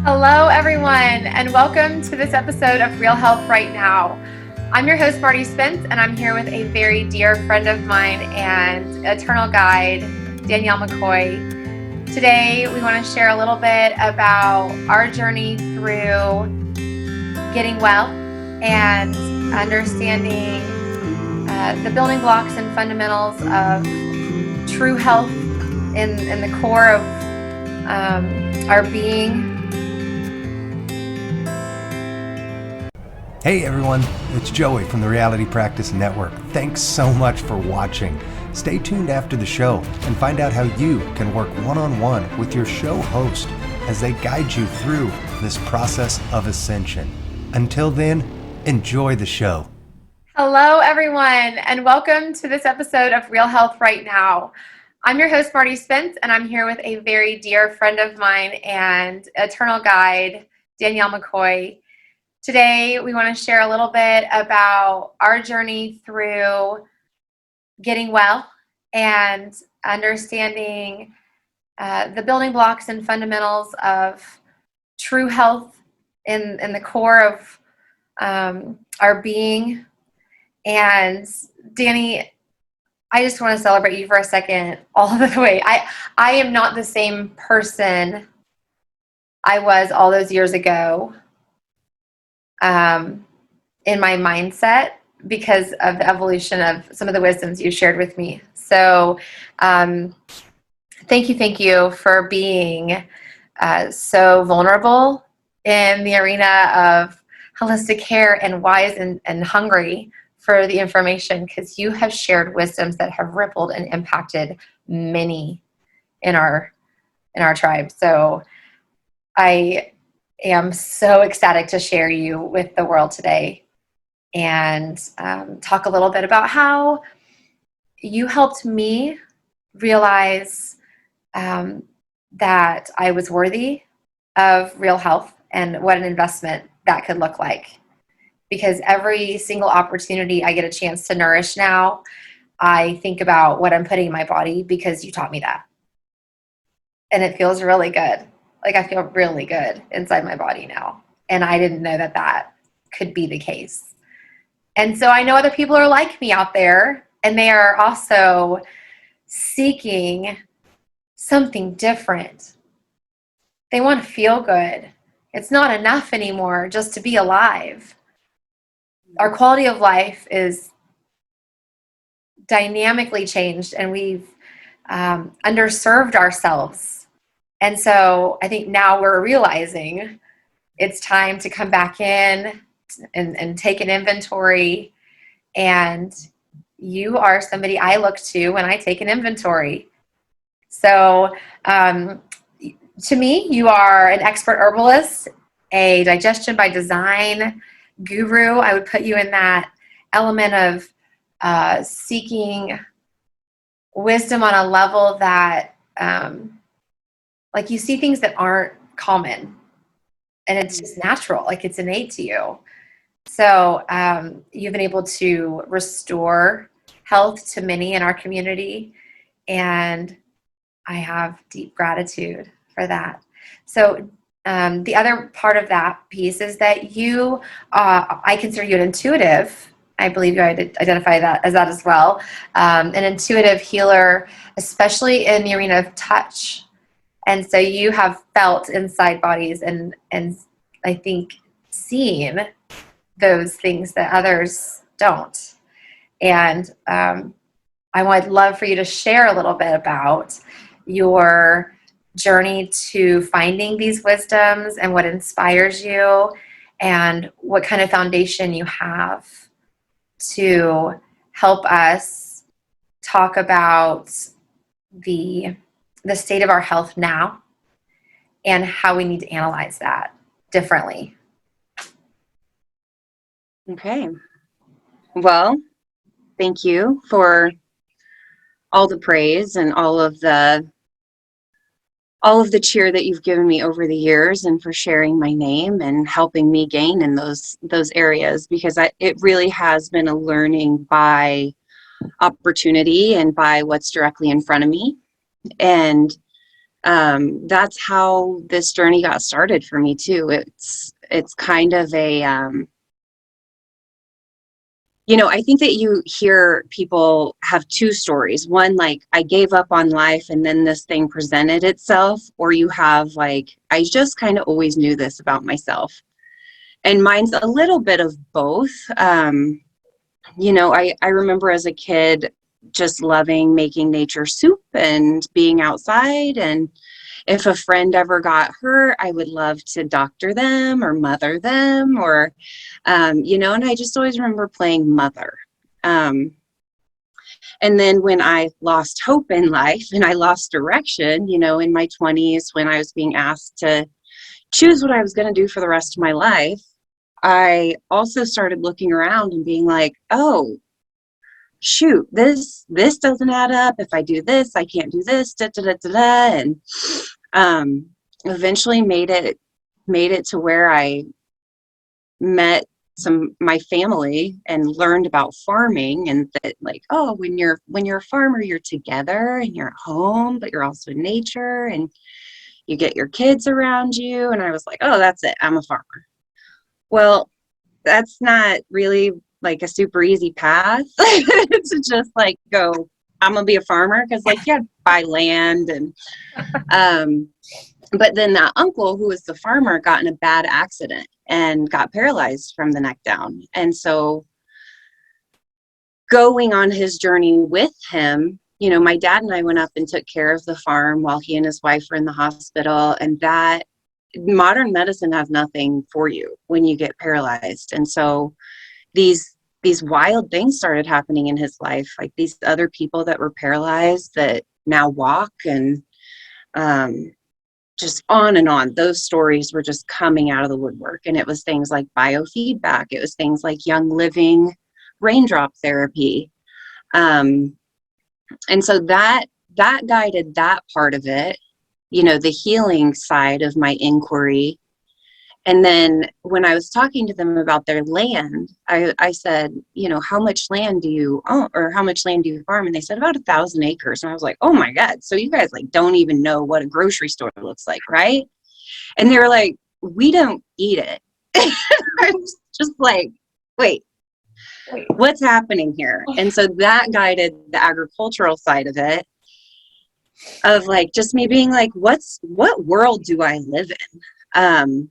Hello, everyone, and welcome to this episode of Real Health Right Now. I'm your host, Marty Spence, and I'm here with a very dear friend of mine and eternal guide, Danielle McCoy. Today, we want to share a little bit about our journey through getting well and understanding the building blocks and fundamentals of true health in the core of our being. Hey everyone, it's Joey from the MyRealityPractice Network. Thanks so much for watching. Stay tuned after the show and find out how you can work one-on-one with your show host as they guide you through this process of ascension. Until then, enjoy the show. Hello, everyone, and welcome to this episode of Real Health Right Now. I'm your host, Marty Spence, and I'm here with a very dear friend of mine and eternal guide, Danielle McCoy. Today, we want to share a little bit about our journey through getting well and understanding the building blocks and fundamentals of true health in the core of our being. And Danny, I just want to celebrate you for a second all the way. I am not the same person I was all those years ago. In my mindset because of the evolution of some of the wisdoms you shared with me. So thank you for being so vulnerable in the arena of holistic care and wise and hungry for the information, because you have shared wisdoms that have rippled and impacted many in our tribe. So I am so ecstatic to share you with the world today and talk a little bit about how you helped me realize that I was worthy of real health and what an investment that could look like. Because every single opportunity I get a chance to nourish now, I think about what I'm putting in my body because you taught me that. And it feels really good. Like, I feel really good inside my body now. And I didn't know that could be the case. And so I know other people are like me out there, and they are also seeking something different. They want to feel good. It's not enough anymore just to be alive. Our quality of life is dynamically changed, and we've underserved ourselves. And so I think now we're realizing it's time to come back in and take an inventory. And you are somebody I look to when I take an inventory. So to me, you are an expert herbalist, a digestion by design guru. I would put you in that element of seeking wisdom on a level that like, you see things that aren't common, and it's just natural, like it's innate to you. So you've been able to restore health to many in our community, and I have deep gratitude for that. So the other part of that piece is that you, I consider you an intuitive. I believe you identify that as well. An intuitive healer, especially in the arena of touch. And so you have felt inside bodies and I think seen those things that others don't. And I would love for you to share a little bit about your journey to finding these wisdoms and what inspires you and what kind of foundation you have to help us talk about the state of our health now and how we need to analyze that differently. Okay. Well, thank you for all the praise and all of the cheer that you've given me over the years, and for sharing my name and helping me gain in those areas, because it really has been a learning by opportunity and by what's directly in front of me. And That's how this journey got started for me too. It's kind of a, I think that you hear people have two stories. One, like, I gave up on life and then this thing presented itself, or you have like, I just kind of always knew this about myself. And mine's a little bit of both. I remember as a kid just loving making nature soup and being outside. And if a friend ever got hurt, I would love to doctor them or mother them, or, and I just always remember playing mother. And then when I lost hope in life and I lost direction, in my 20s, when I was being asked to choose what I was going to do for the rest of my life, I also started looking around and being like, oh, shoot, this doesn't add up. If I do this, I can't do this, da, da, da, da, da. And eventually made it to where I met my family and learned about farming, and that, like, oh, when you're a farmer, you're together and you're at home, but you're also in nature and you get your kids around you. And I was like, oh, that's it, I'm a farmer. Well, that's not really like a super easy path to just like go, I'm gonna be a farmer, because like you had to buy land. And but then that uncle who was the farmer got in a bad accident and got paralyzed from the neck down. And so going on his journey with him, my dad and I went up and took care of the farm while he and his wife were in the hospital. And that modern medicine has nothing for you when you get paralyzed. And so these wild things started happening in his life, like these other people that were paralyzed that now walk, and just on and on. Those stories were just coming out of the woodwork. And it was things like biofeedback. It was things like Young Living raindrop therapy. And so that guided that part of it, the healing side of my inquiry. And then when I was talking to them about their land, I said, how much land do you own, or how much land do you farm? And they said about 1,000 acres. And I was like, oh my God. So you guys like don't even know what a grocery store looks like, right? And they were like, we don't eat it. I was just like, wait, what's happening here? And so that guided the agricultural side of it, of like just me being like, what world do I live in?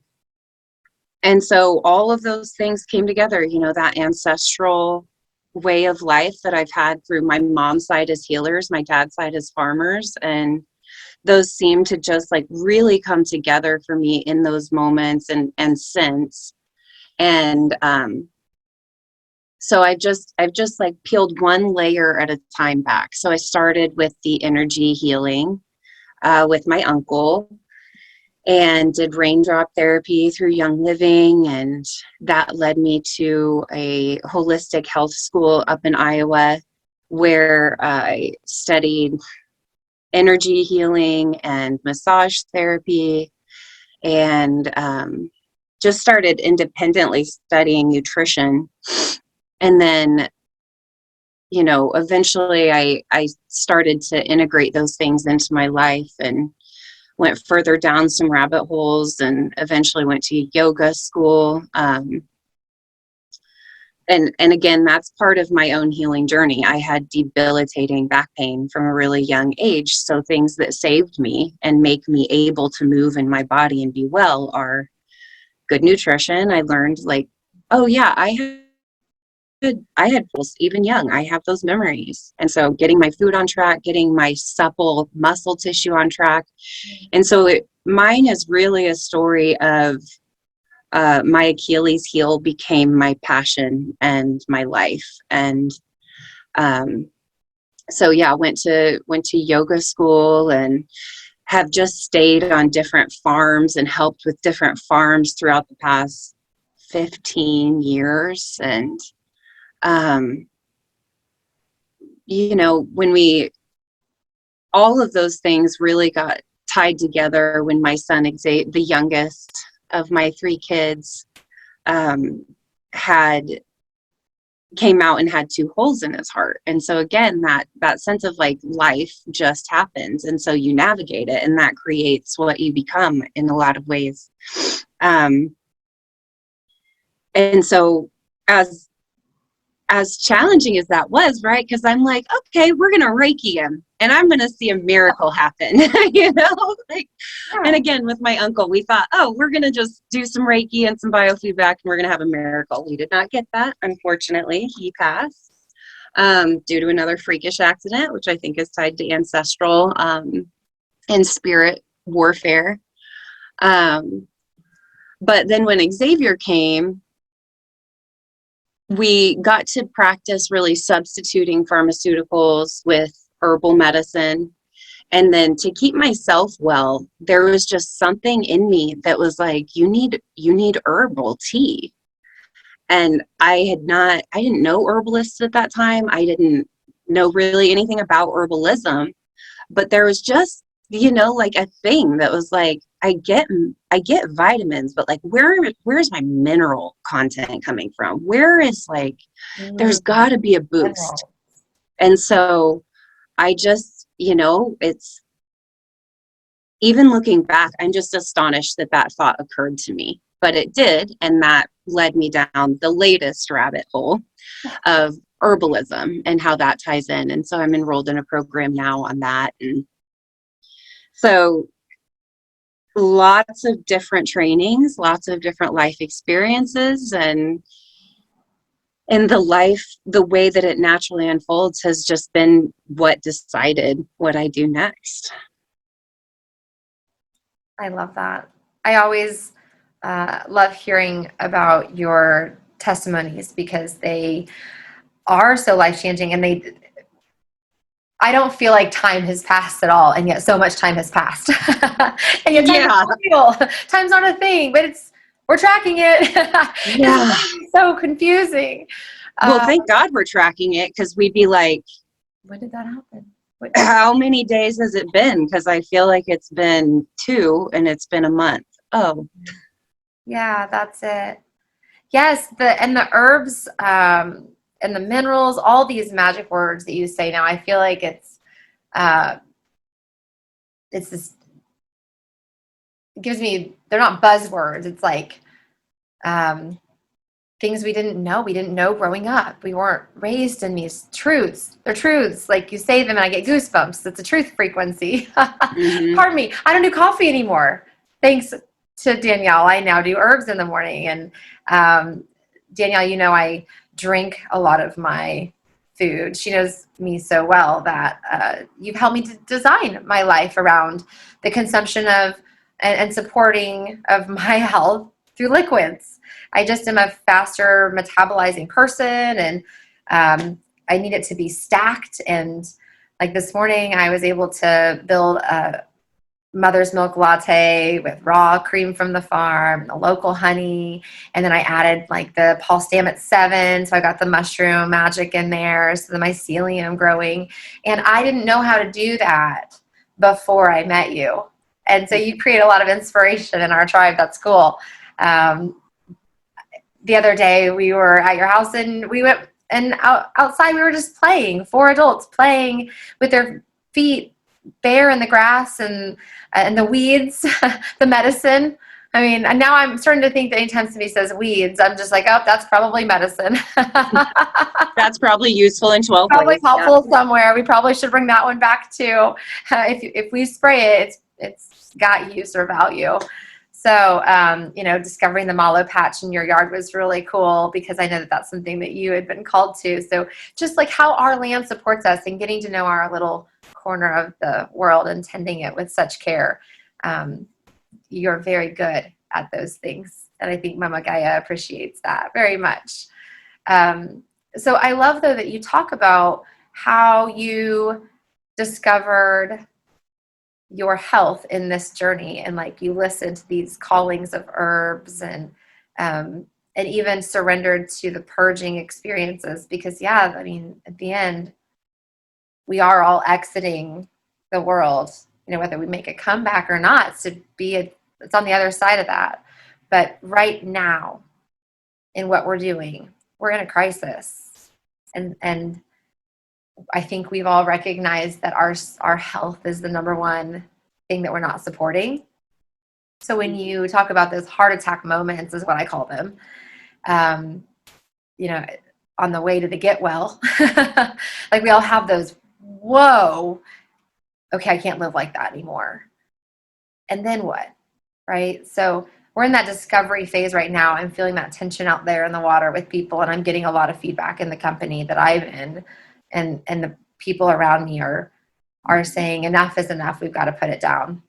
And so all of those things came together, that ancestral way of life that I've had through my mom's side as healers, my dad's side as farmers. And those seem to just like really come together for me in those moments and since. And so I've just like peeled one layer at a time back. So I started with the energy healing with my uncle, and did raindrop therapy through Young Living. And that led me to a holistic health school up in Iowa, where I studied energy healing and massage therapy, and just started independently studying nutrition. And then, eventually I started to integrate those things into my life, and went further down some rabbit holes, and eventually went to yoga school. And again, that's part of my own healing journey. I had debilitating back pain from a really young age. So things that saved me and make me able to move in my body and be well are good nutrition. I learned like, oh yeah, I had pulse even young. I have those memories. And so getting my food on track, getting my supple muscle tissue on track. And so mine is really a story of my Achilles heel became my passion and my life. And so yeah, went to yoga school, and have just stayed on different farms and helped with different farms throughout the past 15 years. And when all of those things really got tied together when my son, the youngest of my 3 kids, had came out and had two holes in his heart. And so again, that sense of like life just happens. And so you navigate it, and that creates what you become in a lot of ways. And so as challenging as that was, right? Because I'm like, okay, we're going to Reiki him and I'm going to see a miracle happen, you know? Like, and again, with my uncle, we thought, oh, we're going to just do some Reiki and some biofeedback and we're going to have a miracle. We did not get that. Unfortunately, he passed due to another freakish accident, which I think is tied to ancestral and spirit warfare. But then when Xavier came, we got to practice really substituting pharmaceuticals with herbal medicine. And then to keep myself well, there was just something in me that was like, you need herbal tea. And I didn't know herbalists at that time. I didn't know really anything about herbalism, but there was just, you know, like a thing that was like, I get vitamins, but like, where's my mineral content coming from? Where is like, there's got to be a boost. And so I just, you know, it's, even looking back, I'm just astonished that thought occurred to me, but it did. And that led me down the latest rabbit hole of herbalism and how that ties in. And so I'm enrolled in a program now on that. And so lots of different trainings, lots of different life experiences, and the way that it naturally unfolds has just been what decided what I do next. I love that. I always love hearing about your testimonies because they are so life-changing, and I don't feel like time has passed at all, and yet so much time has passed. And yet time is not real. Time's not a thing, but we're tracking it. Yeah. It's so confusing. Well, thank God we're tracking it, because we'd be like, when did that happen? How many days has it been? Because I feel like it's been 2 and it's been a month. Oh. Yeah, that's it. Yes, the herbs, and the minerals, all these magic words that you say now, I feel like it's this, it gives me, they're not buzzwords. It's like things we didn't know growing up. We weren't raised in these truths. They're truths. Like you say them and I get goosebumps. It's a truth frequency. Mm-hmm. Pardon me. I don't do coffee anymore. Thanks to Danielle. I now do herbs in the morning. And Danielle, you know, I drink a lot of my food. She knows me so well that you've helped me to design my life around the consumption of and supporting of my health through liquids. I just am a faster metabolizing person, and I need it to be stacked. And like this morning, I was able to build a mother's milk latte with raw cream from the farm, the local honey, and then I added like the Paul Stamets 7, so I got the mushroom magic in there, so the mycelium growing, and I didn't know how to do that before I met you, and so you create a lot of inspiration in our tribe. That's cool. The other day we were at your house and we went and outside we were just playing, 4 adults playing with their feet bare in the grass and the weeds, the medicine. I mean, and now I'm starting to think that anytime somebody says weeds, I'm just like, oh, that's probably medicine. That's probably useful in 12 probably ways. Helpful somewhere. We probably should bring that one back too. If we spray it, it's got use or value. So, you know, discovering the mallow patch in your yard was really cool because I know that that's something that you had been called to. So just like how our land supports us and getting to know our little corner of the world and tending it with such care. You're very good at those things. And I think Mama Gaia appreciates that very much. So I love, though, that you talk about how you discovered your health in this journey, and like you listened to these callings of herbs and even surrendered to the purging experiences, because yeah, I mean, at the end, we are all exiting the world, you know, whether we make a comeback or not, it's on the other side of that. But right now in what we're doing, we're in a crisis. And I think we've all recognized that our health is the number one thing that we're not supporting. So when you talk about those heart attack moments, is what I call them, you know, on the way to the get well, like we all have those, whoa, okay, I can't live like that anymore. And then what? Right? So we're in that discovery phase right now. I'm feeling that tension out there in the water with people, and I'm getting a lot of feedback in the company that I'm in, and the people around me are saying enough is enough. We've got to put it down.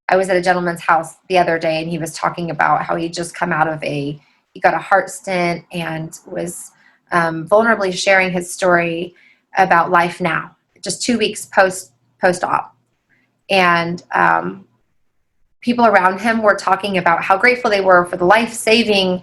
I was at a gentleman's house the other day, and he was talking about how he just come out of he got a heart stent and was vulnerably sharing his story about life now, just 2 weeks post-op. And people around him were talking about how grateful they were for the life-saving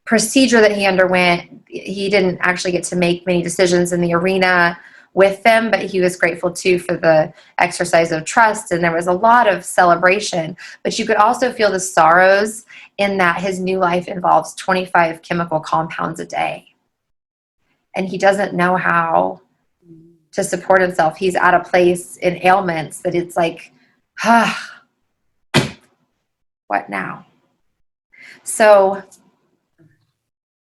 procedure that he underwent. He didn't actually get to make many decisions in the arena with them, but he was grateful too for the exercise of trust. And there was a lot of celebration, but you could also feel the sorrows in that his new life involves 25 chemical compounds a day. And he doesn't know how to support himself. He's at a place in ailments that it's like, what now? So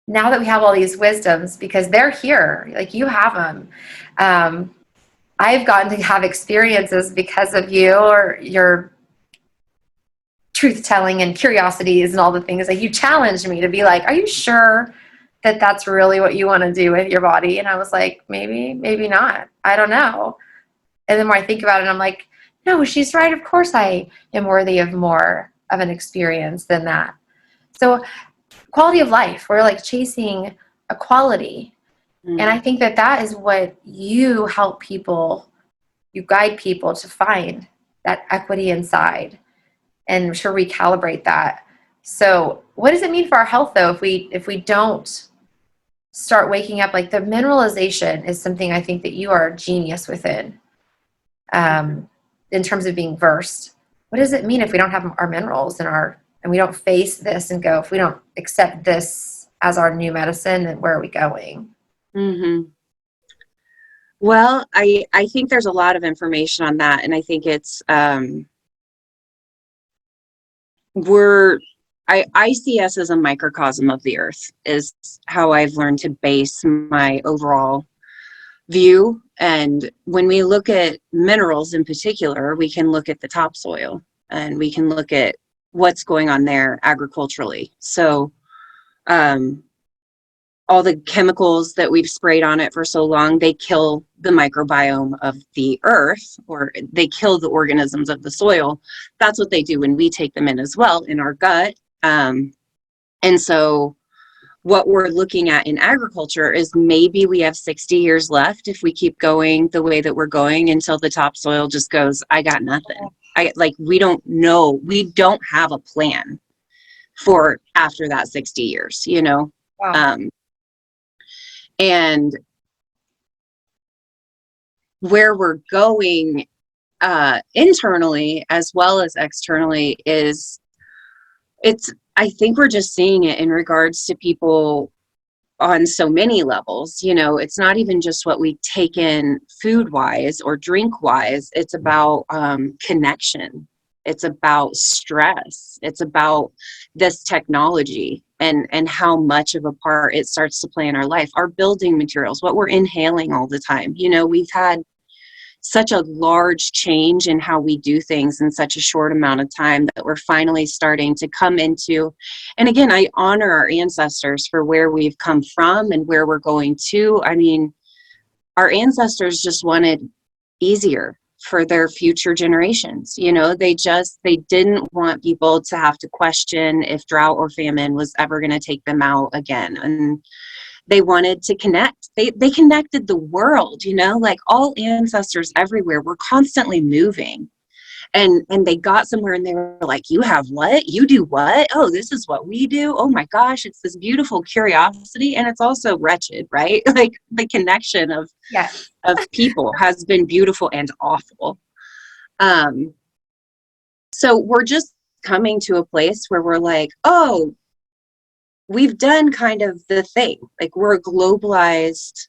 now that we have all these wisdoms, because they're here, like you have them, I've gotten to have experiences because of you, or your truth telling and curiosities and all the things. Like you challenged me to be like, are you sure that that's really what you want to do with your body? And I was like, maybe not. I don't know. And the more I think about it, I'm like, no, she's right. Of course I am worthy of more of an experience than that. So quality of life, we're like chasing a quality. And I think that is what you help people, you guide people to find that equity inside and to recalibrate that. So what does it mean for our health though, if we don't start waking up? Like the mineralization is something I think that you are a genius within, in terms of being versed. What does it mean if we don't have our minerals and we don't face this and go, if we don't accept this as our new medicine, then where are we going? Mm-hmm. Well, I think there's a lot of information on that. And I think it's, I see us as a microcosm of the earth is how I've learned to base my overall view. And when we look at minerals in particular, we can look at the topsoil and we can look at what's going on there agriculturally. So, all the chemicals that we've sprayed on it for so long, they kill the microbiome of the earth, or they kill the organisms of the soil. That's what they do when we take them in as well in our gut. And so what we're looking at in agriculture is maybe we have 60 years left if we keep going the way that we're going until the topsoil just goes, I got nothing. We don't know. We don't have a plan for after that 60 years, you know? Wow. And where we're going internally as well as externally I think we're just seeing it in regards to people on so many levels. You know, it's not even just what we take in food wise or drink wise. It's about connection. It's about stress. It's about this technology and how much of a part it starts to play in our life. Our building materials, what we're inhaling all the time. You know, we've had such a large change in how we do things in such a short amount of time that we're finally starting to come into. And again, I honor our ancestors for where we've come from and where we're going to. I mean, our ancestors just wanted easier for their future generations. You know, they didn't want people to have to question if drought or famine was ever going to take them out again. And they wanted to connect. They connected the world, you know, like all ancestors everywhere were constantly moving. And they got somewhere and they were like, you have what? You do what? Oh, this is what we do. Oh my gosh, it's this beautiful curiosity. And it's also wretched, right? Like the connection of people has been beautiful and awful. So we're just coming to a place where we're like, oh, we've done kind of the thing. Like, we're a globalized,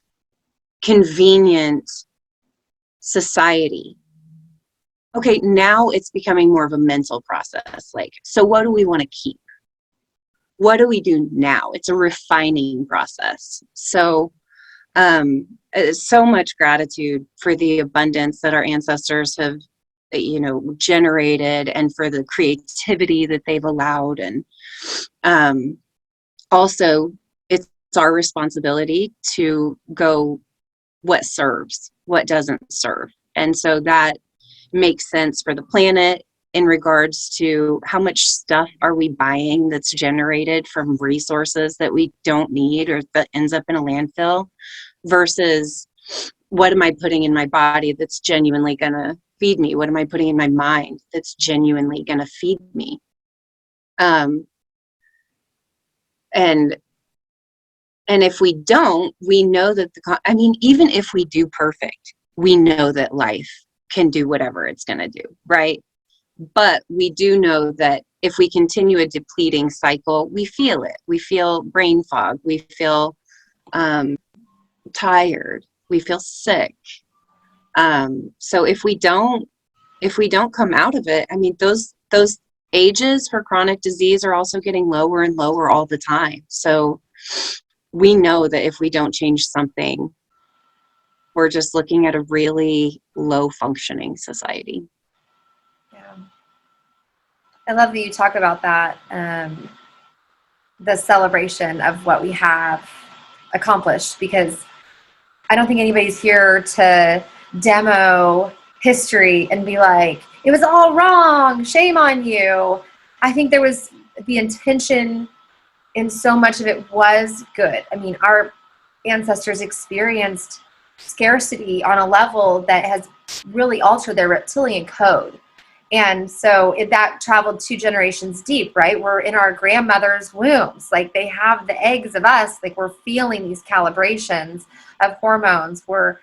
convenient society. Okay, now it's becoming more of a mental process. Like, so what do we want to keep? What do we do now? It's a refining process. So, so much gratitude for the abundance that our ancestors have, generated, and for the creativity that they've allowed. And also, it's our responsibility to go what serves, what doesn't serve. And so that makes sense for the planet in regards to how much stuff are we buying that's generated from resources that we don't need or that ends up in a landfill, versus what am I putting in my body that's genuinely going to feed me? What am I putting in my mind that's genuinely going to feed me? And if we don't, we know that even if we do perfect, we know that life can do whatever it's going to do, right? But we do know that if we continue a depleting cycle, we feel it. We feel brain fog. We feel tired. We feel sick. So if we don't come out of it, those ages for chronic disease are also getting lower and lower all the time. So we know that if we don't change something, we're just looking at a really low functioning society. Yeah. I love that you talk about that, the celebration of what we have accomplished, because I don't think anybody's here to demo history and be like, it was all wrong, shame on you. I think there was the intention in so much of it was good. I mean, our ancestors experienced scarcity on a level that has really altered their reptilian code. And so that traveled 2 generations deep, right? We're in our grandmother's wombs. Like, they have the eggs of us. Like, we're feeling these calibrations of hormones. We're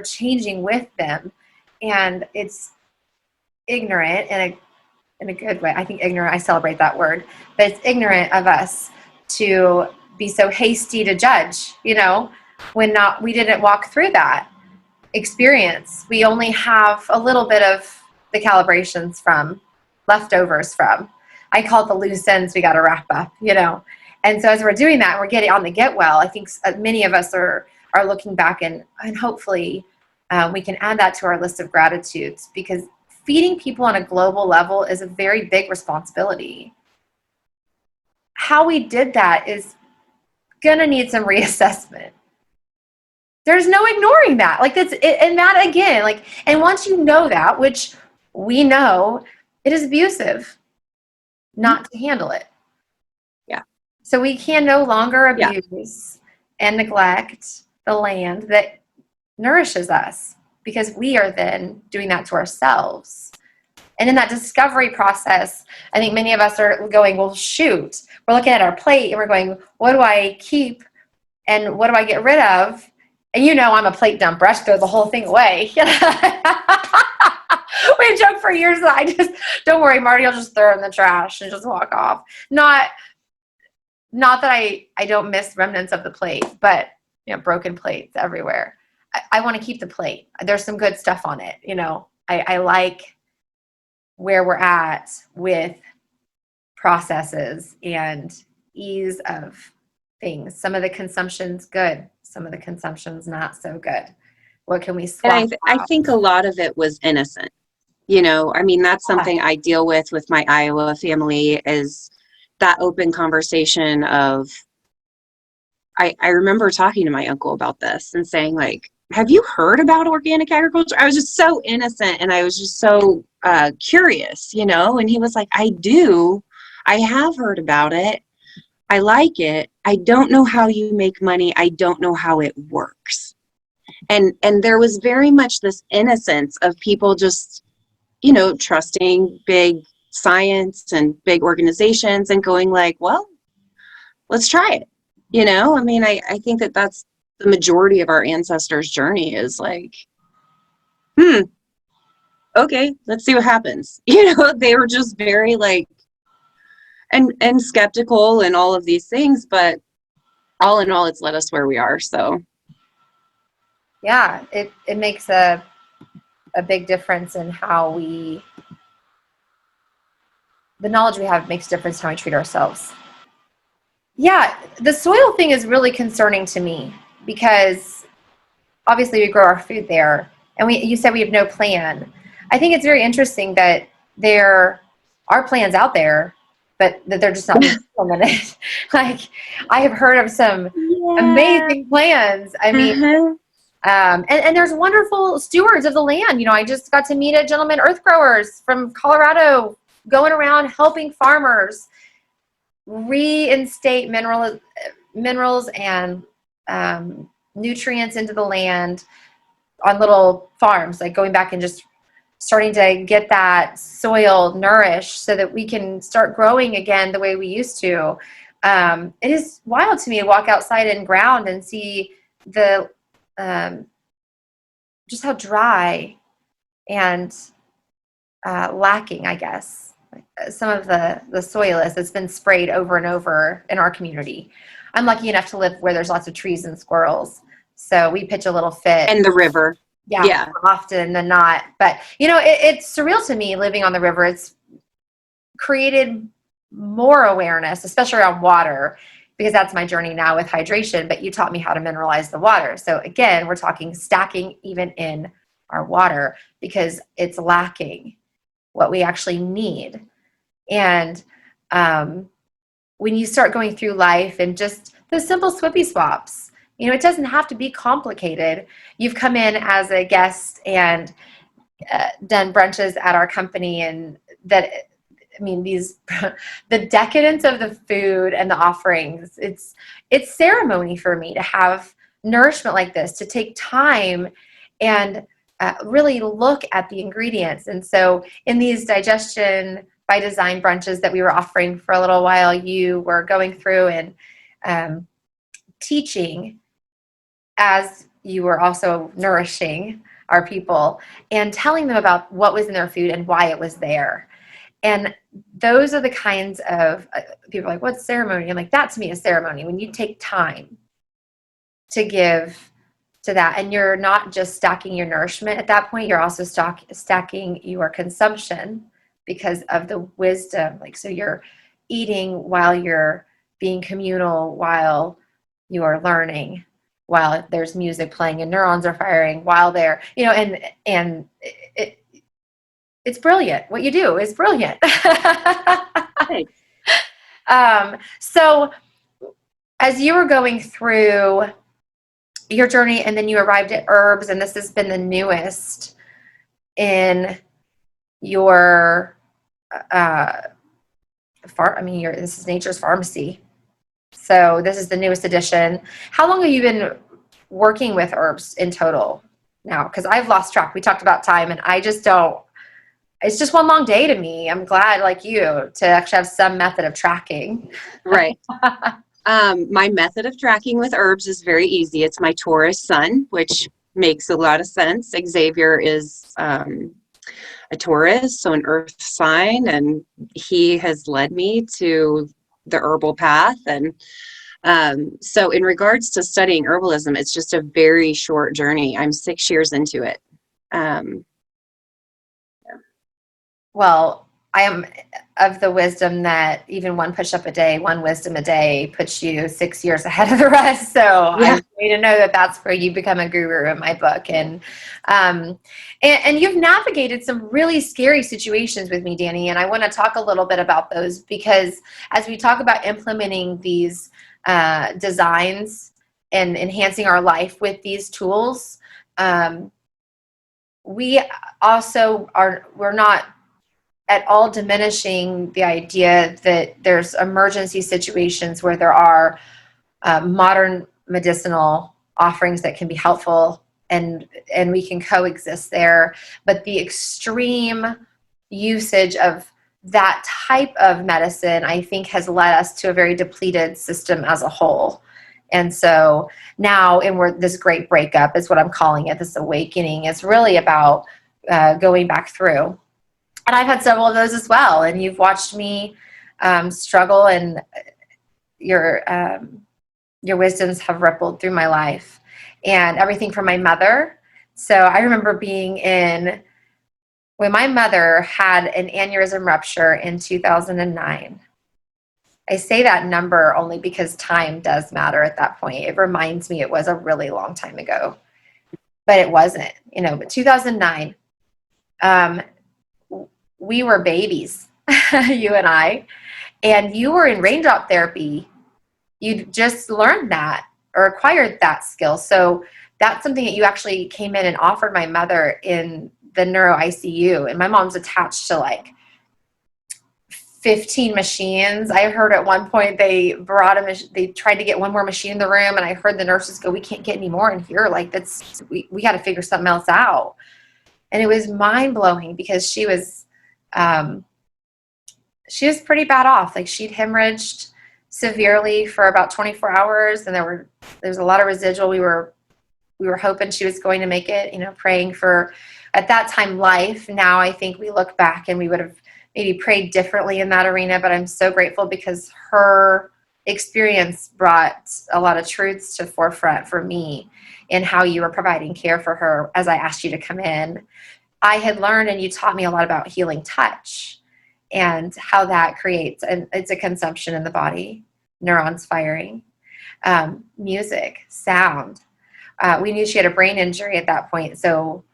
changing with them. And it's ignorant in a good way. I think ignorant, I celebrate that word. But it's ignorant of us to be so hasty to judge, when we didn't walk through that experience. We only have a little bit of the calibrations from, leftovers from. I call it the loose ends we got to wrap up, And so as we're doing that, we're getting on the get well. I think many of us are looking back and hopefully we can add that to our list of gratitudes, because feeding people on a global level is a very big responsibility. How we did that is going to need some reassessment. There's no ignoring that. Like, that's it, and that again, like, and once you know that, which we know, it is abusive not to handle it. Yeah. So we can no longer abuse and neglect the land that nourishes us, because we are then doing that to ourselves. And in that discovery process, I think many of us are going, well, shoot, we're looking at our plate and we're going, what do I keep and what do I get rid of? And I'm a plate dumper. I just throw the whole thing away. We joke for years that don't worry, Marty, I'll just throw it in the trash and just walk off. Not that I don't miss remnants of the plate, but broken plates everywhere. I want to keep the plate. There's some good stuff on it. I like where we're at with processes and ease of things. Some of the consumption's good. Some of the consumption's not so good. What can we swap? And I think a lot of it was innocent. That's something I deal with my Iowa family, is that open conversation of, I remember talking to my uncle about this and saying, like, have you heard about organic agriculture? I was just so innocent and I was just so curious, and he was like, I do. I have heard about it. I like it. I don't know how you make money. I don't know how it works. And there was very much this innocence of people just, trusting big science and big organizations and going like, well, let's try it. I think that that's the majority of our ancestors' journey, is like, okay, let's see what happens. They were just very like, and skeptical and all of these things, but all in all, it's led us where we are. So yeah, it makes a big difference in how the knowledge we have makes a difference in how we treat ourselves. Yeah, the soil thing is really concerning to me because obviously we grow our food there, and you said we have no plan. I think it's very interesting that there are plans out there, but that they're just not being implemented. Like, I have heard of some amazing plans. I mean, and there's wonderful stewards of the land. You know, I just got to meet a gentleman, earth growers from Colorado, going around helping farmers reinstate minerals and nutrients into the land on little farms, like going back and just starting to get that soil nourished so that we can start growing again the way we used to. It is wild to me to walk outside and ground and see the just how dry and lacking, I guess, some of the soil is that's been sprayed over and over in our community. I'm lucky enough to live where there's lots of trees and squirrels, so we pitch a little fit. And the river. Yeah. More often than not. But, you know, it's surreal to me living on the river. It's created more awareness, especially around water, because that's my journey now with hydration. But you taught me how to mineralize the water. So again, we're talking stacking even in our water because it's lacking what we actually need. And when you start going through life and just the simple swippy swaps, you know, it doesn't have to be complicated. You've come in as a guest and done brunches at our company, and that, I mean, the decadence of the food and the offerings, it's ceremony for me to have nourishment like this, to take time and really look at the ingredients. And so in these digestion by design brunches that we were offering for a little while, you were going through and teaching as you were also nourishing our people and telling them about what was in their food and why it was there. And those are the kinds of people are like, what's ceremony? I'm like, that to me is ceremony. When you take time to give to that, and you're not just stacking your nourishment at that point, you're also stacking your consumption because of the wisdom. Like, so you're eating while you're being communal, while you're learning, while there's music playing and neurons are firing, while they're, you know, and it's brilliant. What you do is brilliant. Thanks. So as you were going through your journey and then you arrived at herbs, and this has been the newest in your this is Nature's Pharmacy. So this is the newest edition. How long have you been working with herbs in total now? Because I've lost track. We talked about time, and I just don't. It's just one long day to me. I'm glad, like you, to actually have some method of tracking. Right. My method of tracking with herbs is very easy. It's my Taurus sun, which makes a lot of sense. Xavier is a Taurus, so an earth sign, and he has led me to the herbal path. And so in regards to studying herbalism, it's just a very short journey. I'm 6 years into it. Well, I am of the wisdom that even one push-up a day, one wisdom a day puts you 6 years ahead of the rest. So yeah. I'm happy to know that that's where you become a guru in my book. And you've navigated some really scary situations with me, Danny. And I want to talk a little bit about those, because as we talk about implementing these designs and enhancing our life with these tools, we also we're not at all diminishing the idea that there's emergency situations where there are modern medicinal offerings that can be helpful, and we can coexist there. But the extreme usage of that type of medicine, I think, has led us to a very depleted system as a whole. And so now, this great breakup is what I'm calling it, this awakening. It's really about going back through. And I've had several of those as well. And you've watched me struggle and your wisdoms have rippled through my life, and everything from my mother. So I remember when my mother had an aneurysm rupture in 2009. I say that number only because time does matter at that point. It reminds me it was a really long time ago, but it wasn't, but 2009, we were babies, you and I, and you were in raindrop therapy. You just learned that or acquired that skill. So that's something that you actually came in and offered my mother in the neuro ICU. And my mom's attached to like 15 machines. I heard at one point they tried to get one more machine in the room, and I heard the nurses go, "We can't get any more in here. Like we got to figure something else out." And it was mind blowing because she was pretty bad off. Like she'd hemorrhaged severely for about 24 hours, and there was a lot of residual. We were hoping she was going to make it, praying for, at that time, life. Now I think we look back and we would have maybe prayed differently in that arena, but I'm so grateful because her experience brought a lot of truths to forefront for me in how you were providing care for her as I asked you to come in. I had learned, and you taught me a lot about healing touch and how that creates, and it's a consumption in the body, neurons firing, music, sound. We knew she had a brain injury at that point, so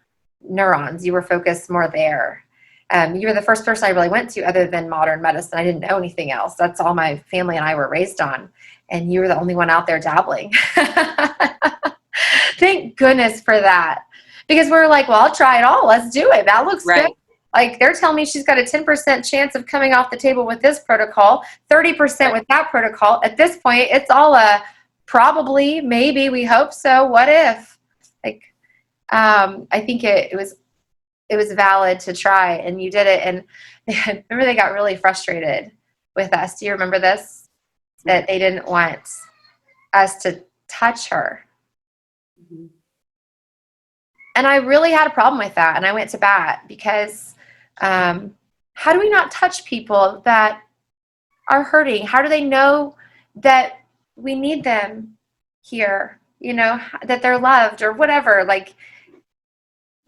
neurons, you were focused more there. You were the first person I really went to other than modern medicine. I didn't know anything else. That's all my family and I were raised on. And you were the only one out there dabbling. Thank goodness for that. Because we're like, well, I'll try it all. Let's do it. That looks good. Like they're telling me she's got a 10% chance of coming off the table with this protocol, 30% with that protocol. At this point, it's all a probably, maybe, we hope so. What if? Like, I think it was valid to try, and you did it. And remember, they got really frustrated with us. Do you remember this? That they didn't want us to touch her. Mm-hmm. And I really had a problem with that. And I went to bat because how do we not touch people that are hurting? How do they know that we need them here, that they're loved or whatever? Like,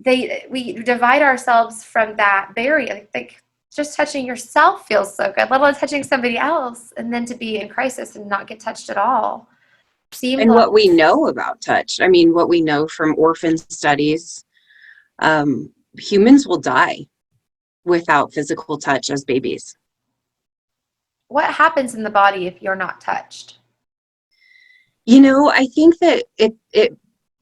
we divide ourselves from that barrier. Like just touching yourself feels so good, let alone touching somebody else, and then to be in crisis and not get touched at all. And what we know about touch, what we know from orphan studies, humans will die without physical touch as babies. What happens in the body if you're not touched? I think that it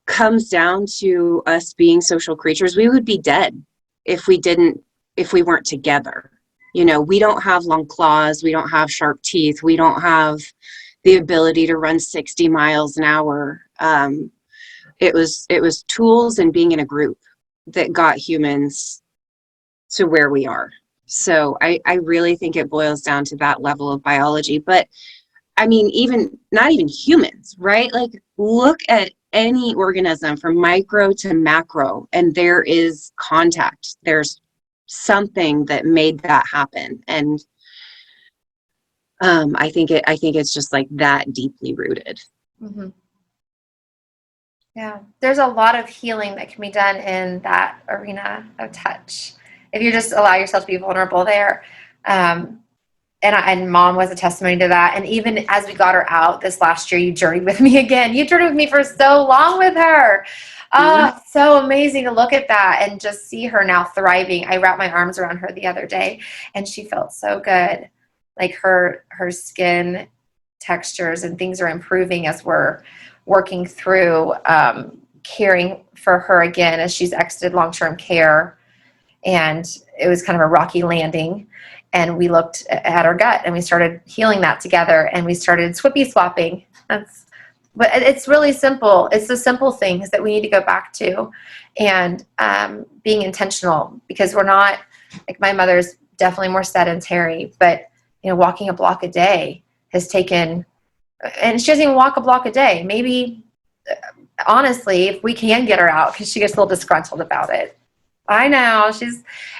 comes down to us being social creatures. We would be dead if we weren't together. We don't have long claws. We don't have sharp teeth. We don't have the ability to run 60 miles an hour. It was tools and being in a group that got humans to where we are. So I really think it boils down to that level of biology. But even not even humans, right? Like look at any organism from micro to macro, and there is contact. There's something that made that happen. And I think it's just like that deeply rooted. Mm-hmm. Yeah, there's a lot of healing that can be done in that arena of touch if you just allow yourself to be vulnerable there. And Mom was a testimony to that. And even as we got her out this last year, you journeyed with me again. You journeyed with me for so long with her. Mm-hmm. So amazing to look at that and just see her now thriving. I wrapped my arms around her the other day, and she felt so good. Like her skin textures and things are improving as we're working through caring for her again as she's exited long-term care. And it was kind of a rocky landing. And we looked at her gut and we started healing that together, and we started swippy swapping. But it's really simple. It's the simple things that we need to go back to, and being intentional, because we're not, like my mother's definitely more sedentary, but walking a block a day has taken, and she doesn't even walk a block a day. Maybe, honestly, if we can get her out, because she gets a little disgruntled about it. I know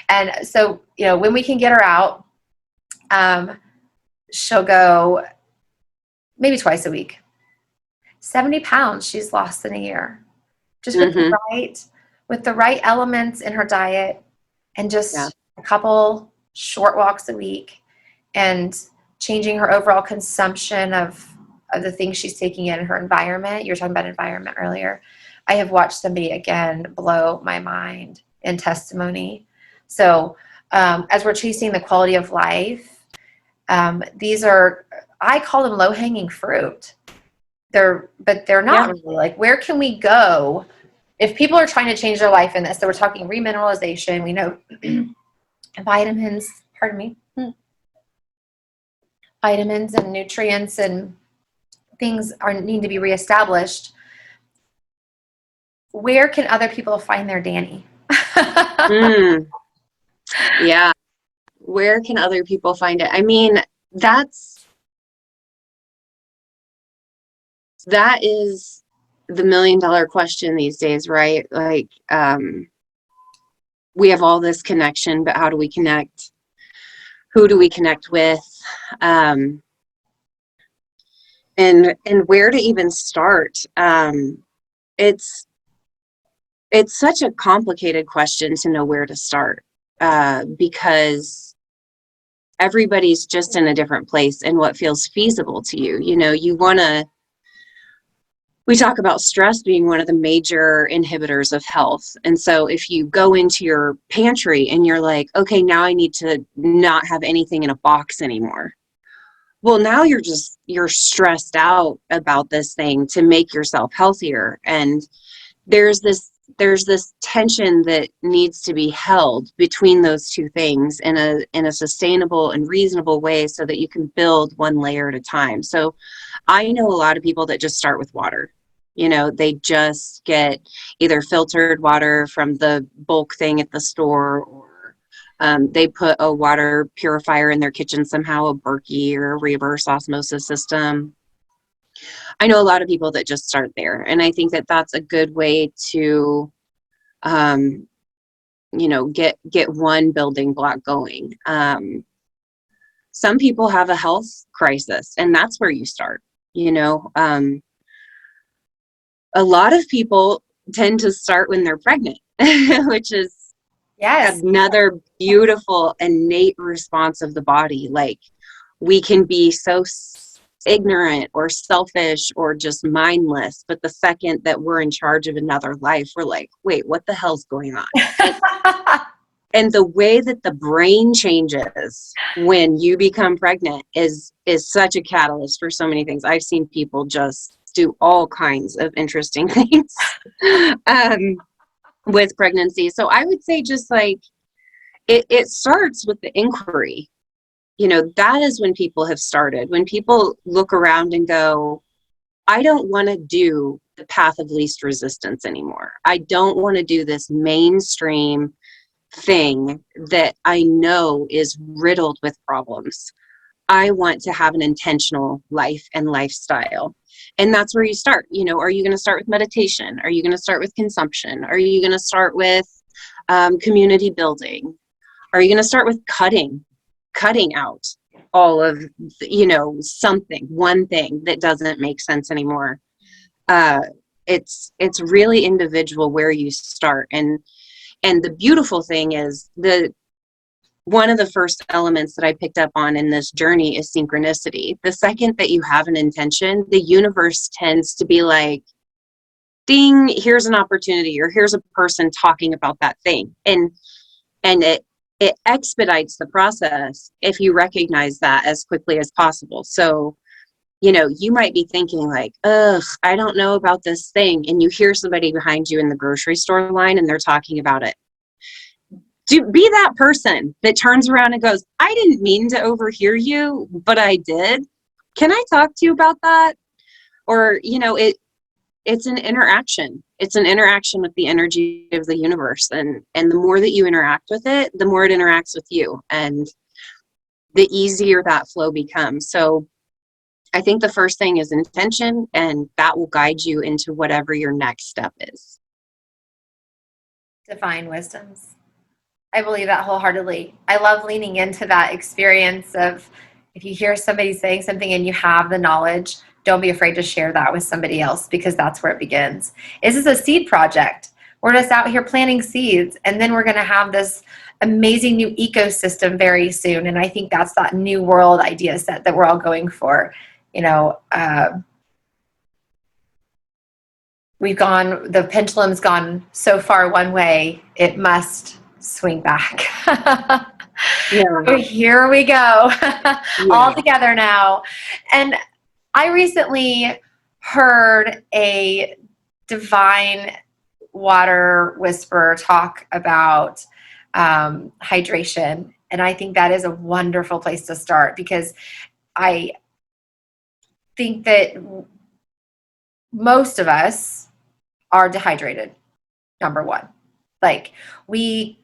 and so, when we can get her out, she'll go maybe twice a week. 70 pounds she's lost in a year, just with the right elements in her diet, and just a couple short walks a week, and changing her overall consumption of the things she's taking in her environment. You were talking about environment earlier. I have watched somebody, again, blow my mind in testimony. So as we're chasing the quality of life, these are, I call them low-hanging fruit. But they're not really. Like, where can we go if people are trying to change their life in this? So we're talking remineralization. We know vitamins, vitamins and nutrients and things need to be reestablished. Where can other people find their Danny? Yeah. Where can other people find it? I mean, that is the $1 million question these days, right? Like, we have all this connection, but how do we connect? Who do we connect with? And where to even start? It's such a complicated question to know where to start, because everybody's just in a different place and what feels feasible to you. You know, we talk about stress being one of the major inhibitors of health. And so if you go into your pantry and you're like, okay, now I need to not have anything in a box anymore. Well, now you're stressed out about this thing to make yourself healthier. And there's this tension that needs to be held between those two things in a sustainable and reasonable way, so that you can build one layer at a time. So I know a lot of people that just start with water. You know, they just get either filtered water from the bulk thing at the store, or they put a water purifier in their kitchen somehow, a Berkey or a reverse osmosis system. I know a lot of people that just start there. And I think that that's a good way to, get one building block going. Some people have a health crisis, and that's where you start. A lot of people tend to start when they're pregnant, which is another beautiful innate response of the body. Like, we can be so ignorant or selfish or just mindless, but the second that we're in charge of another life, we're like, wait, what the hell's going on? And the way that the brain changes when you become pregnant is such a catalyst for so many things. I've seen people just do all kinds of interesting things with pregnancy. So I would say, just like, it starts with the inquiry. That is when people have started. When people look around and go, I don't want to do the path of least resistance anymore. I don't want to do this mainstream thing that I know is riddled with problems. I want to have an intentional life and lifestyle. And that's where you start. Are you going to start with meditation? Are you going to start with consumption? Are you going to start with community building? Are you going to start with cutting out all of, one thing that doesn't make sense anymore? It's really individual where you start. And the beautiful thing is, one of the first elements that I picked up on in this journey is synchronicity. The second that you have an intention, the universe tends to be like, ding, here's an opportunity, or here's a person talking about that thing. And it expedites the process if you recognize that as quickly as possible. So, you might be thinking like, ugh, I don't know about this thing. And you hear somebody behind you in the grocery store line and they're talking about it. Be that person that turns around and goes, I didn't mean to overhear you, but I did. Can I talk to you about that? Or, it's an interaction. It's an interaction with the energy of the universe. And the more that you interact with it, the more it interacts with you, and the easier that flow becomes. So I think the first thing is intention, and that will guide you into whatever your next step is. Divine wisdoms. I believe that wholeheartedly. I love leaning into that experience of, If you hear somebody saying something and you have the knowledge, don't be afraid to share that with somebody else, because that's where it begins. This is a seed project. We're just out here planting seeds, and then we're going to have this amazing new ecosystem very soon. And I think that's that new world idea set that we're all going for. You know, the pendulum's gone so far one way, it must swing back. Yeah. So here we go, all together now. And I recently heard a divine water whisperer talk about hydration. And I think that is a wonderful place to start, because I think that most of us are dehydrated, number one. Like, we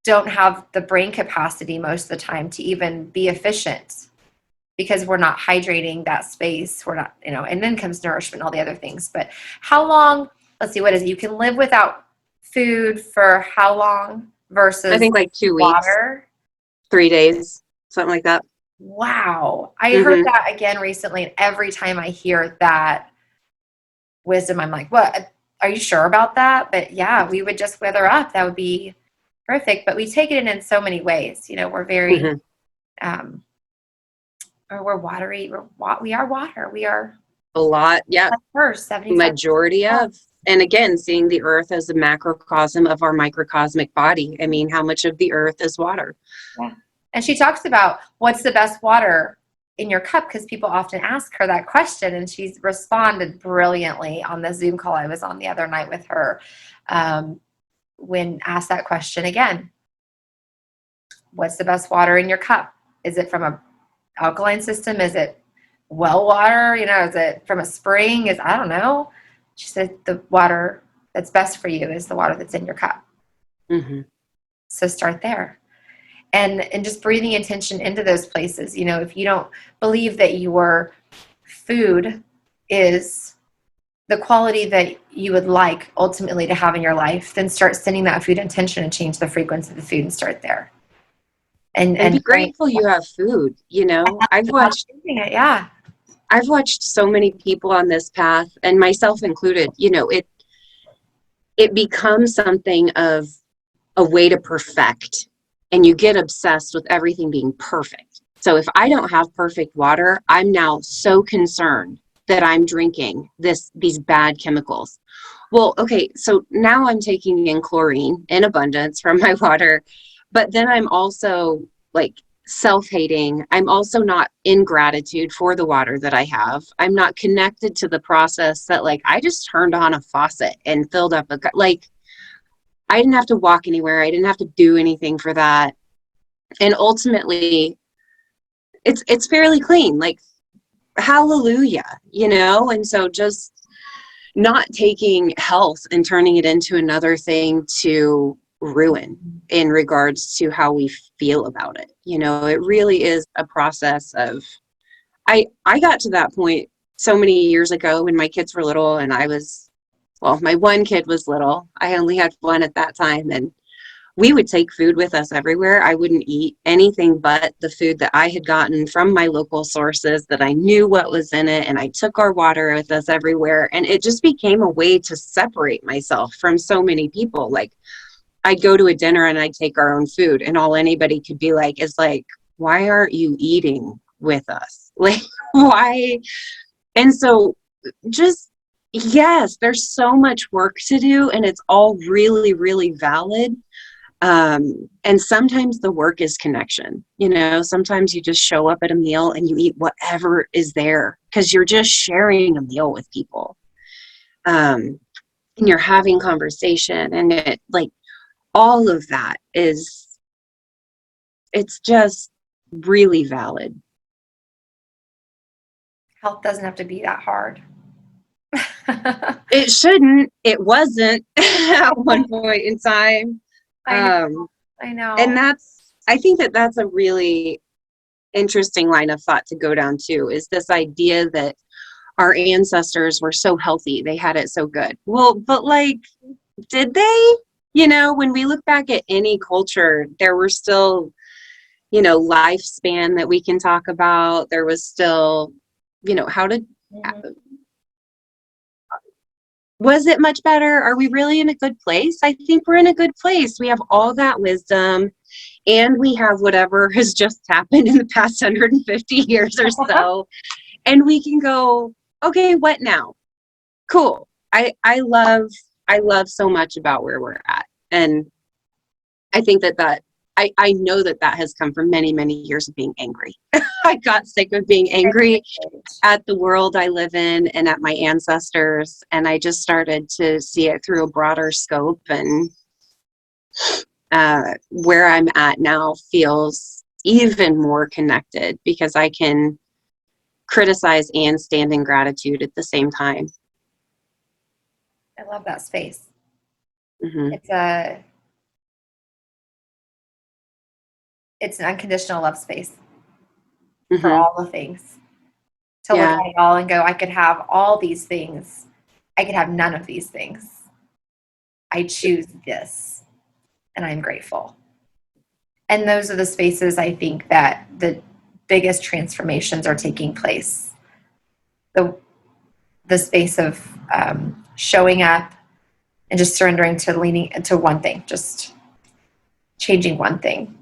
don't have the brain capacity most of the time to even be efficient, because we're not hydrating that space. We're not, and then comes nourishment and all the other things. But how long, let's see, what is it? You can live without food for how long versus I think like 2 weeks, water? 3 days, something like that. Wow. I heard that again recently. And every time I hear that wisdom, I'm like, what? Are you sure about that? But yeah, we would just wither up. That would be perfect. But we take it in so many ways. We're very, or we're watery. We are water. We are a lot. Yeah. First, 75%. Majority of, and again, seeing the earth as a macrocosm of our microcosmic body. I mean, how much of the earth is water? Yeah. And she talks about what's the best water in your cup, because people often ask her that question, and she's responded brilliantly on the Zoom call I was on the other night with her, when asked that question again. What's the best water in your cup? Is it from a alkaline system? Is it well water? Is it from a spring? I don't know. She said the water that's best for you is the water that's in your cup. So start there. And just breathing attention into those places. If you don't believe that your food is the quality that you would like ultimately to have in your life, then start sending that food intention and change the frequency of the food and start there. And be grateful you have food. I've watched so many people on this path, and myself included. It becomes something of a way to perfect. And you get obsessed with everything being perfect. So if I don't have perfect water, I'm now so concerned that I'm drinking these bad chemicals. Well, okay, so now I'm taking in chlorine in abundance from my water, but then I'm also like self-hating. I'm also not in gratitude for the water that I have. I'm not connected to the process that, like, I just turned on a faucet and filled up I didn't have to walk anywhere. I didn't have to do anything for that. And ultimately, it's fairly clean. Like, hallelujah, And so just not taking health and turning it into another thing to ruin in regards to how we feel about it. It really is a process of, I got to that point so many years ago when my kids were little, and my one kid was little. I only had one at that time, and we would take food with us everywhere. I wouldn't eat anything but the food that I had gotten from my local sources, that I knew what was in it, and I took our water with us everywhere. And it just became a way to separate myself from so many people. Like, I'd go to a dinner and I'd take our own food, and all anybody could be like is like, why aren't you eating with us? Like, why? And so just, yes, there's so much work to do, and it's all really, really valid. And sometimes the work is connection. Sometimes you just show up at a meal and you eat whatever is there, because you're just sharing a meal with people. And you're having conversation, and it, like, all of that it's just really valid. Health doesn't have to be that hard. It shouldn't. It wasn't at one point in time. I know. And I think that's a really interesting line of thought to go down too, is this idea that our ancestors were so healthy, they had it so good. Well, but like, did they? When we look back at any culture, there were still lifespan that we can talk about. There was still, how to, was it much better? Are we really in a good place? I think we're in a good place. We have all that wisdom, and we have whatever has just happened in the past 150 years or so. And we can go, okay, what now? Cool. I love so much about where we're at. And I think that I know that has come from many, many years of being angry. I got sick of being angry at the world I live in and at my ancestors. And I just started to see it through a broader scope. And where I'm at now feels even more connected because I can criticize and stand in gratitude at the same time. I love that space. Mm-hmm. It's an unconditional love space Mm-hmm. for all the things. To look at it all and go, I could have all these things. I could have none of these things. I choose this, and I'm grateful. And those are the spaces I think that the biggest transformations are taking place. The space of showing up and just surrendering to leaning into one thing, just changing one thing.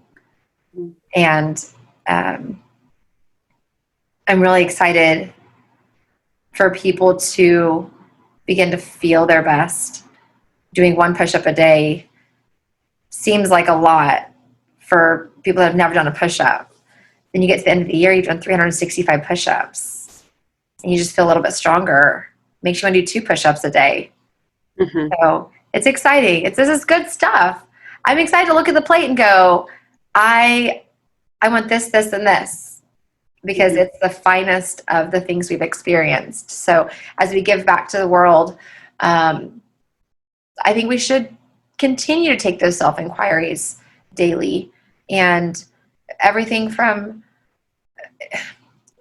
And I'm really excited for people to begin to feel their best. Doing one push-up a day seems like a lot for people that have never done a push-up. Then you get to the end of the year, you've done 365 push-ups, and you just feel a little bit stronger. Makes you want to do 2 push-ups a day. Mm-hmm. So it's exciting. This is good stuff. I'm excited to look at the plate and go, I want this, this, and this, because it's the finest of the things we've experienced. So as we give back to the world, I think we should continue to take those self-inquiries daily, and everything from,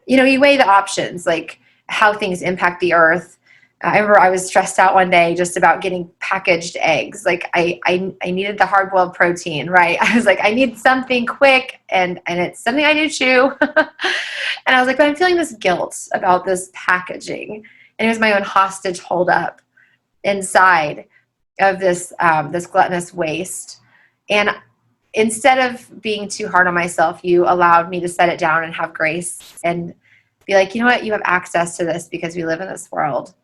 you weigh the options, like how things impact the earth. I remember I was stressed out one day just about getting packaged eggs. Like I needed the hard-boiled protein, right? I was like, I need something quick, and it's something I do chew. And I was like, but I'm feeling this guilt about this packaging. And it was my own hostage holdup inside of this gluttonous waste. And instead of being too hard on myself, you allowed me to set it down and have grace and be like, you know what? You have access to this because we live in this world.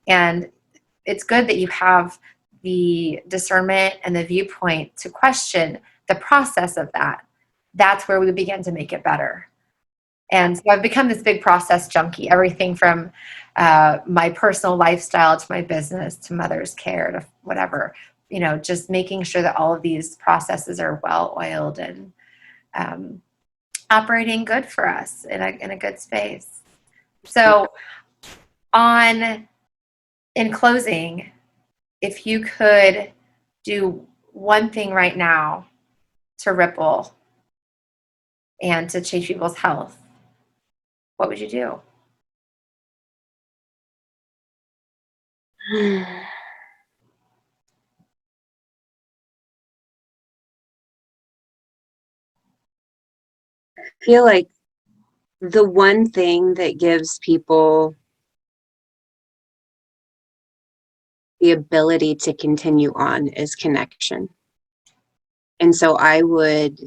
And it's good that you have the discernment and the viewpoint to question the process of that. That's where we begin to make it better. And so I've become this big process junkie, everything from my personal lifestyle to my business to mother's care to whatever, just making sure that all of these processes are well oiled and operating good for us in a good space. So in closing, if you could do one thing right now to ripple and to change people's health, what would you do? I feel like the one thing that gives people the ability to continue on is connection. And so I would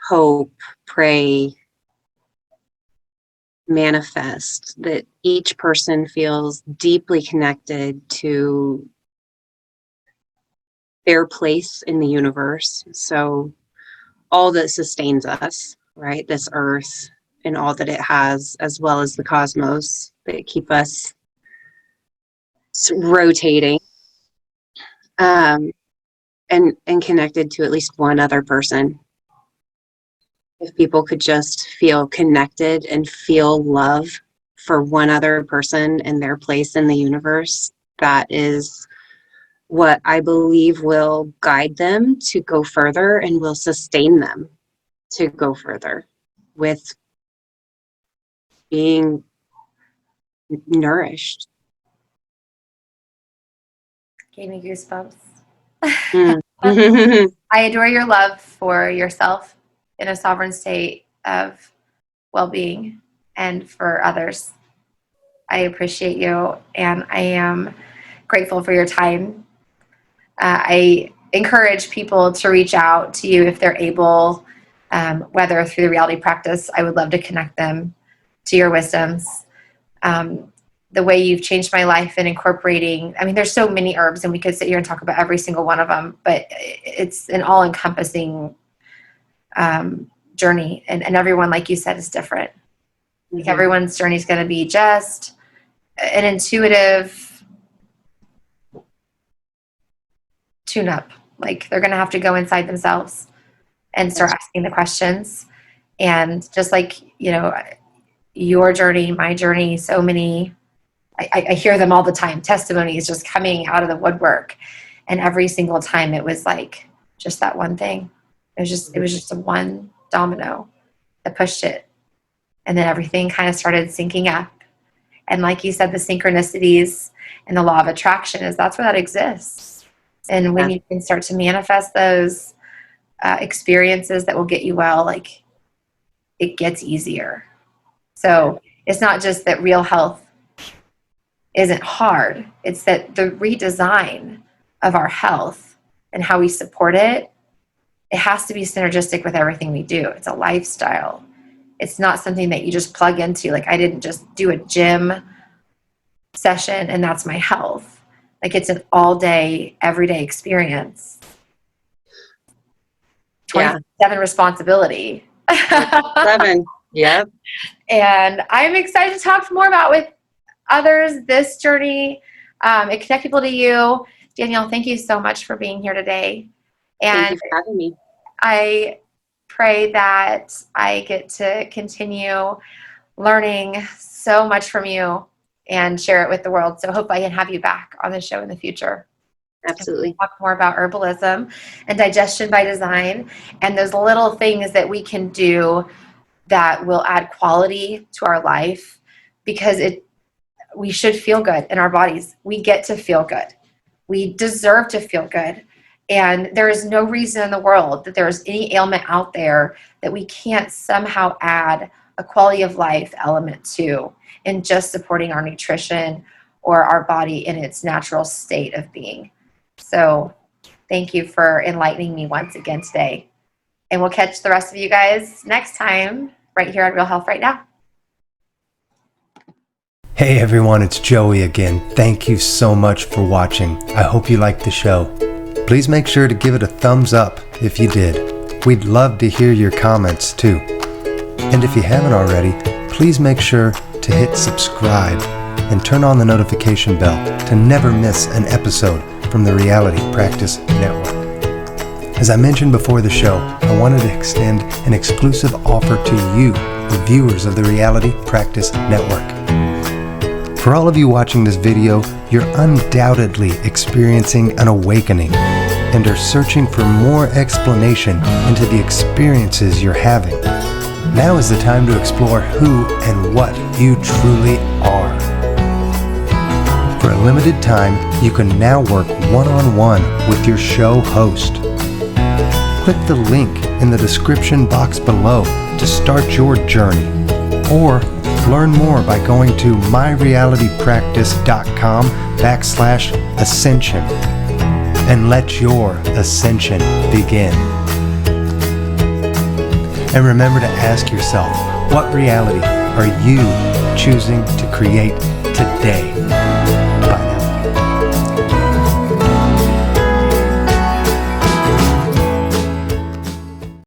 hope, pray, manifest that each person feels deeply connected to their place in the universe. So all that sustains us, right? This earth and all that it has, as well as the cosmos that keep us rotating, and connected to at least one other person. If people could just feel connected and feel love for one other person and their place in the universe, that is what I believe will guide them to go further and will sustain them to go further with being nourished. Gave me goosebumps. Mm. I adore your love for yourself in a sovereign state of well-being and for others. I appreciate you, and I am grateful for your time. I encourage people to reach out to you if they're able, whether through the reality practice. I would love to connect them to your wisdoms. The way you've changed my life in incorporating, I mean, there's so many herbs, and we could sit here and talk about every single one of them, but it's an all-encompassing journey. And everyone, like you said, is different. Like everyone's journey is going to be just an intuitive tune-up. Like they're going to have to go inside themselves and start asking the questions. And just like, you know, your journey, my journey, so many, I hear them all the time. Testimonies just coming out of the woodwork. And every single time it was like just that one thing. It was just a one domino that pushed it. And then everything kind of started syncing up. And like you said, the synchronicities and the law of attraction that's where that exists. And when you can start to manifest those experiences that will get you well, like it gets easier. So it's not just that real health isn't hard. It's that the redesign of our health and how we support it, it has to be synergistic with everything we do. It's a lifestyle. It's not something that you just plug into. Like I didn't just do a gym session and that's my health. Like it's an all day, everyday experience. 27 responsibility. 7. Yep. And I'm excited to talk more about with others this journey and connect people to you. Danielle, thank you so much for being here today. And thank you for having me. I pray that I get to continue learning so much from you and share it with the world. So I hope I can have you back on the show in the future. Absolutely. Talk more about herbalism and digestion by design and those little things that we can do that will add quality to our life, because we should feel good in our bodies. We get to feel good. We deserve to feel good. And there is no reason in the world that there is any ailment out there that we can't somehow add a quality of life element to in just supporting our nutrition or our body in its natural state of being. So thank you for enlightening me once again today. And we'll catch the rest of you guys next time right here on Real Health Right Now. Hey everyone, it's Joey again. Thank you so much for watching. I hope you liked the show. Please make sure to give it a thumbs up if you did. We'd love to hear your comments too. And if you haven't already, please make sure to hit subscribe and turn on the notification bell to never miss an episode from the Reality Practice Network. As I mentioned before the show, I wanted to extend an exclusive offer to you, the viewers of the Reality Practice Network. For all of you watching this video, you're undoubtedly experiencing an awakening and are searching for more explanation into the experiences you're having. Now is the time to explore who and what you truly are. For a limited time, you can now work one-on-one with your show host. Click the link in the description box below to start your journey, or learn more by going to MyRealityPractice.com/ascension and let your ascension begin. And remember to ask yourself, what reality are you choosing to create today?